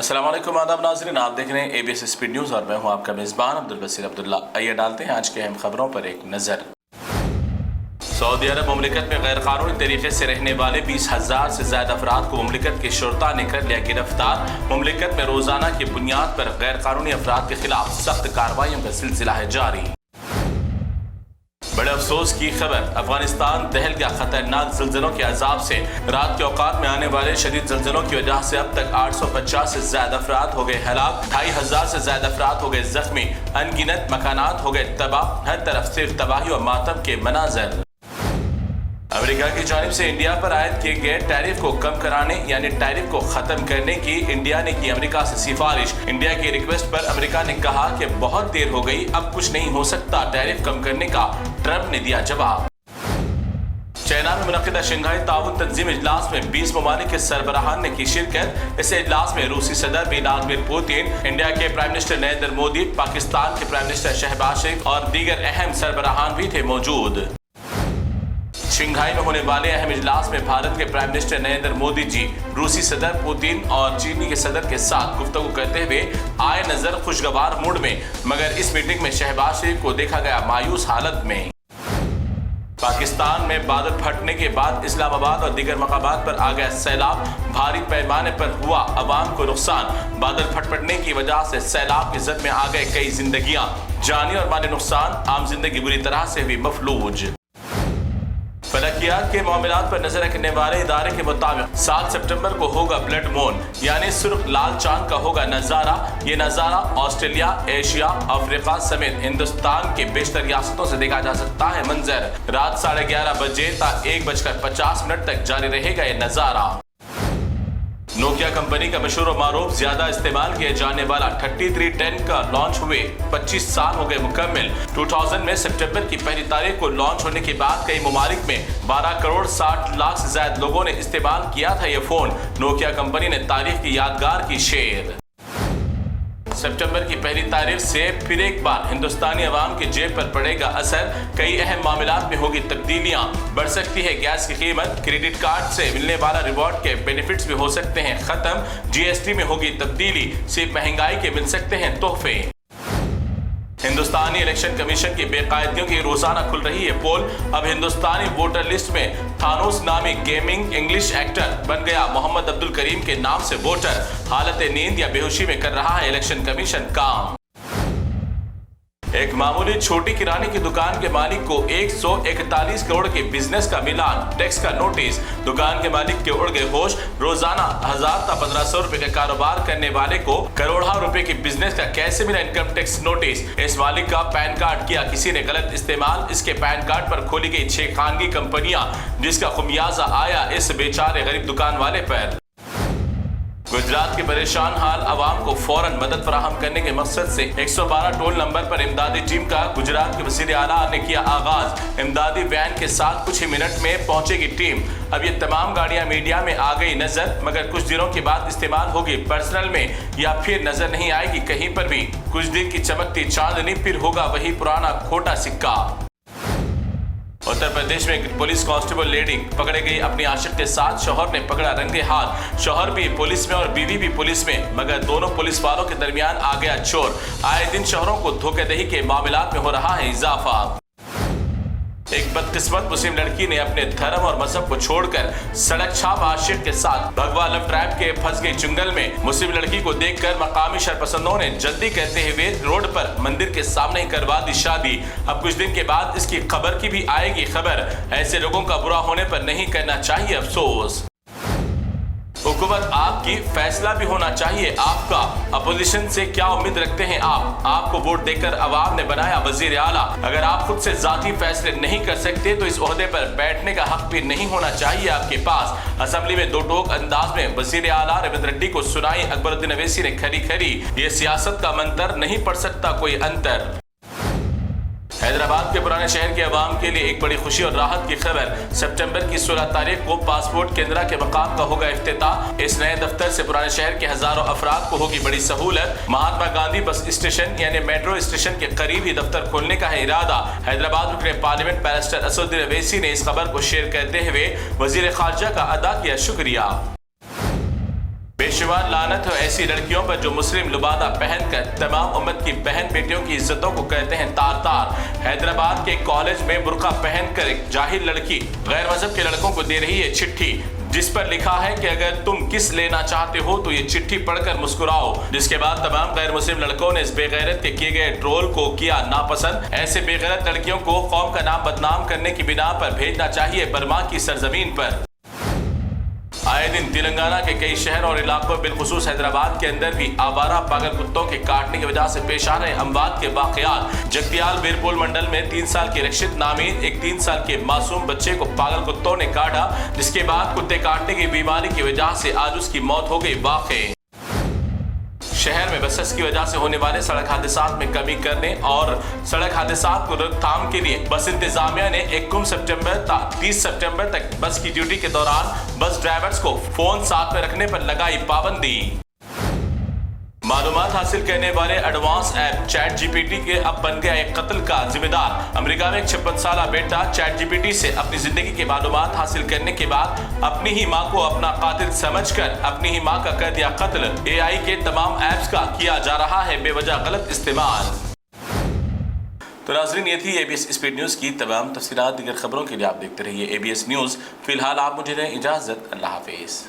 अस्सलाम वालेकुम आदाब नाज़रीन, आप देख रहे हैं ABS स्पीड न्यूज़ और मैं हूं आपका मेज़बान अब्दुल बसीर अब्दुल्ला। आइए डालते हैं आज के अहम खबरों पर एक नज़र। सऊदी अरब मुमलिकत में गैर कानूनी तरीके से रहने वाले 20,000 से ज्यादा अफराद को मुमलिकत के शुरता ने कर लिया गिरफ्तार। मुमलिकत में रोजाना की बुनियाद पर गैर कानूनी अफराद के खिलाफ सख्त कार्रवाइयों का सिलसिला है जारी। बड़े अफसोस की खबर, अफगानिस्तान दहल गया खतरनाक ज़लज़लों के अजाब से। रात के औकात में आने वाले शदीद ज़लज़लों की वजह से अब तक 850 से ज्यादा अफराद हो गए हलाक, 2,500 से ज्यादा अफराद हो गए जख्मी, अनगिनत मकानात हो गए तबाह। हर तरफ सिर्फ तबाही और मातम के मनाजर। अमेरिका की जानिब से इंडिया पर आयद किए गए टैरिफ को कम कराने यानी टैरिफ को खत्म करने की इंडिया ने की अमेरिका से सिफारिश। इंडिया की रिक्वेस्ट पर अमेरिका ने कहा कि बहुत देर हो गई, अब कुछ नहीं हो सकता टैरिफ कम करने का। ट्रंप ने दिया जवाब। चाइना में मुनक़िदा शंघाई ताउन तंजीम इजलास में 20 ममालिक के सरबराहान ने की शिरकत। इस इजलास में रूसी सदर व्लादिमीर पुतिन, इंडिया के प्राइम मिनिस्टर नरेंद्र मोदी, पाकिस्तान के प्राइम मिनिस्टर शहबाज शरीफ और दीगर अहम सरबराहान भी थे मौजूद। शंघाई में होने वाले अहम इजलास में भारत के प्राइम मिनिस्टर नरेंद्र मोदी जी रूसी सदर पुतिन और चीनी के सदर के साथ गुफ्तगू करते हुए आए नजर खुशगवार मूड में, मगर इस मीटिंग में शहबाज शरीफ को देखा गया मायूस हालत में। पाकिस्तान में बादल फटने के बाद इस्लामाबाद और दीगर मकामात पर आ गया सैलाब। भारी पैमाने पर हुआ अवाम को नुकसान। बादल फटने की वजह से सैलाब की जद में आ गए कई जिंदगियां, जानी और माली नुकसान, आम जिंदगी बुरी तरह से हुई मफलूज। फलकियात के मामलात पर नजर रखने वाले इदारे के मुताबिक 7 सितंबर को होगा ब्लड मून यानी सुर्ख लाल चांद का होगा नजारा। ये नजारा ऑस्ट्रेलिया, एशिया, अफ्रीका समेत हिंदुस्तान के बेशतर रियासतों से देखा जा सकता है। मंजर रात 11:30 बजे तक 1:50 तक जारी रहेगा ये नजारा। नोकिया कंपनी का मशहूर और मारूफ ज्यादा इस्तेमाल किया जाने वाला 3310 का लॉन्च हुए 25 साल हो गए मुकम्मल। 2000 में सितंबर की पहली तारीख को लॉन्च होने के बाद कई ममालिक में 12 करोड़ 60 लाख से ज्यादा लोगों ने इस्तेमाल किया था ये फोन। नोकिया कंपनी ने तारीख की यादगार की शेर। सितंबर की पहली तारीख से फिर एक बार हिंदुस्तानी अवाम की जेब पर पड़ेगा असर। कई अहम मामलात में होगी तब्दीलियां। बढ़ सकती है गैस की कीमत, क्रेडिट कार्ड से मिलने वाला रिवॉर्ड के बेनिफिट्स भी हो सकते हैं खत्म, GST में होगी तब्दीली, सिर्फ महंगाई के मिल सकते हैं तोहफे। हिंदुस्तानी इलेक्शन कमीशन की बेकायदियों की रोजाना खुल रही है पोल। अब हिंदुस्तानी वोटर लिस्ट में थानोस नामी गेमिंग इंग्लिश एक्टर बन गया मोहम्मद अब्दुल करीम के नाम से वोटर। हालत नींद या बेहोशी में कर रहा है इलेक्शन कमीशन काम। एक मामूली छोटी किराने की दुकान के मालिक को 141 करोड़ के बिजनेस का मिला टैक्स का नोटिस। दुकान के मालिक के उड़ गए होश। रोजाना 1000 था 1500 रुपए का कारोबार करने वाले को करोड़ों रुपए की बिजनेस का कैसे मिला इनकम टैक्स नोटिस। इस मालिक का पैन कार्ड किया किसी ने गलत इस्तेमाल। इसके पैन कार्ड पर खोली गई 6 खानगी कंपनियां, जिसका खुमियाजा आया इस बेचारे गरीब दुकान वाले पर। गुजरात के परेशान हाल अवाम को फौरन मदद फराहम करने के मकसद से 112 टोल नंबर पर इमदादी टीम का गुजरात के वज़ीर आला ने किया आगाज। इमदादी वैन के साथ कुछ ही मिनट में पहुंचेगी टीम। अब ये तमाम गाड़ियां मीडिया में आ गई नजर, मगर कुछ दिनों के बाद इस्तेमाल होगी पर्सनल में या फिर नजर नहीं आएगी कहीं पर भी। कुछ दिन की चमकती चांदनी, फिर होगा वही पुराना खोटा सिक्का। उत्तर प्रदेश में एक पुलिस कांस्टेबल लेडी पकड़े गई अपनी आशिक के साथ। शौहर ने पकड़ा रंगे हाथ। शौहर भी पुलिस में और बीवी भी पुलिस में, मगर दोनों पुलिस वालों के दरमियान आ गया चोर। आए दिन शौहरों को धोखाधड़ी के मामलात में हो रहा है इजाफा। एक बदकिस्मत मुस्लिम लड़की ने अपने धर्म और मजहब को छोड़कर सड़क छाप आशिक के साथ भगवा लव ट्रैप के फंस गई चुंगल में। मुस्लिम लड़की को देखकर मकामी शरपसंदों ने जल्दी करते हुए रोड पर मंदिर के सामने ही करवा दी शादी। अब कुछ दिन के बाद इसकी खबर की भी आएगी खबर। ऐसे लोगों का बुरा होने पर नहीं करना चाहिए अफसोस। हुकूमत आपकी, फैसला भी होना चाहिए आपका। अपोजिशन से क्या उम्मीद रखते हैं आप? आपको वोट देकर अवाम ने बनाया वजीर आला। अगर आप खुद से जाती फैसले नहीं कर सकते तो इस ओहदे पर बैठने का हक भी नहीं होना चाहिए आपके पास। असेंबली में दो टोक अंदाज में वजीर आला रेवंत रेड्डी को सुनाई अकबरुद्दीन अवैसी ने खरी खरी। ये सियासत का मंतर, नहीं पड़ सकता कोई अंतर। हैदराबाद के पुराने शहर के अवाम के लिए एक बड़ी खुशी और राहत की खबर। सितंबर की 16 तारीख को पासपोर्ट केंद्र के मकाम का होगा इफ्तिताह। इस नए दफ्तर से पुराने शहर के हजारों अफराद को होगी बड़ी सहूलत। महात्मा गांधी बस स्टेशन यानी मेट्रो स्टेशन के करीब ही दफ्तर खोलने का है इरादा। हैदराबाद रुकने पार्लियामेंट बैरिस्टर असदुद्दीन अवैसी ने इस खबर को शेयर करते हुए वजीर खारजा का अदा किया शुक्रिया। پیشوا لعنت ہو ایسی لڑکیوں پر جو مسلم لبادہ پہن کر تمام امت کی بہن بیٹیوں کی عزتوں کو کرتے ہیں تار تار۔ حیدرآباد کے کالج میں برقع پہن کر ایک جاہل لڑکی غیر مذہب کے لڑکوں کو دے رہی ہے چٹھی، جس پر لکھا ہے کہ اگر تم کس لینا چاہتے ہو تو یہ چٹھی پڑھ کر مسکراؤ، جس کے بعد تمام غیر مسلم لڑکوں نے اس بے غیرت کے کیے گئے ٹرول کو کیا ناپسند۔ ایسے بے غیرت لڑکیوں کو قوم کا نام بدنام کرنے کی بنا پر بھیجنا چاہیے برما کی سرزمین پر۔ آئے دن تلنگانہ کے کئی شہر اور علاقوں بالخصوص حیدرآباد کے اندر بھی آوارہ پاگل کتوں کے کاٹنے کی وجہ سے پیش آ رہے اموات کے واقعات۔ جگتیال بیرپول منڈل میں 3 سال کی رکشت نامین ایک 3 سال کے معصوم بچے کو پاگل کتوں نے کاٹا، جس کے بعد کتے کاٹنے کی بیماری کی وجہ سے آج اس کی موت ہو گئی۔ واقع شہر میں بسز کی وجہ سے ہونے والے سڑک حادثات میں کمی کرنے اور سڑک حادثات کو روک تھام کے لیے بس انتظامیہ نے 21 سپٹمبر تا 30 سپٹمبر تک بس کی ڈیوٹی کے دوران بس ڈرائیورز کو فون ساتھ میں رکھنے پر لگائی پابندی۔ معلومات حاصل کرنے والے advance app chat G P T کے اب بن گیا ایک قتل کا ذمہ دار۔ امریکہ میں ایک 56 سالہ بیٹا چیٹ جی پی ٹی سے اپنی زندگی کی معلومات حاصل کرنے کے بعد اپنی ہی ماں کو اپنا قاتل سمجھ کر اپنی ہی ماں کا کر دیا قتل۔ اے آئی کے تمام ایپس کا کیا جا رہا ہے بے وجہ غلط استعمال۔ تو ناظرین، یہ تھی اے بی ایس اسپیڈ نیوز کی تمام تفصیلات۔ دیگر خبروں کے لیے آپ دیکھتے رہیے اے بی ایس نیوز۔ فی الحال آپ مجھے دیں اجازت، اللہ حافظ۔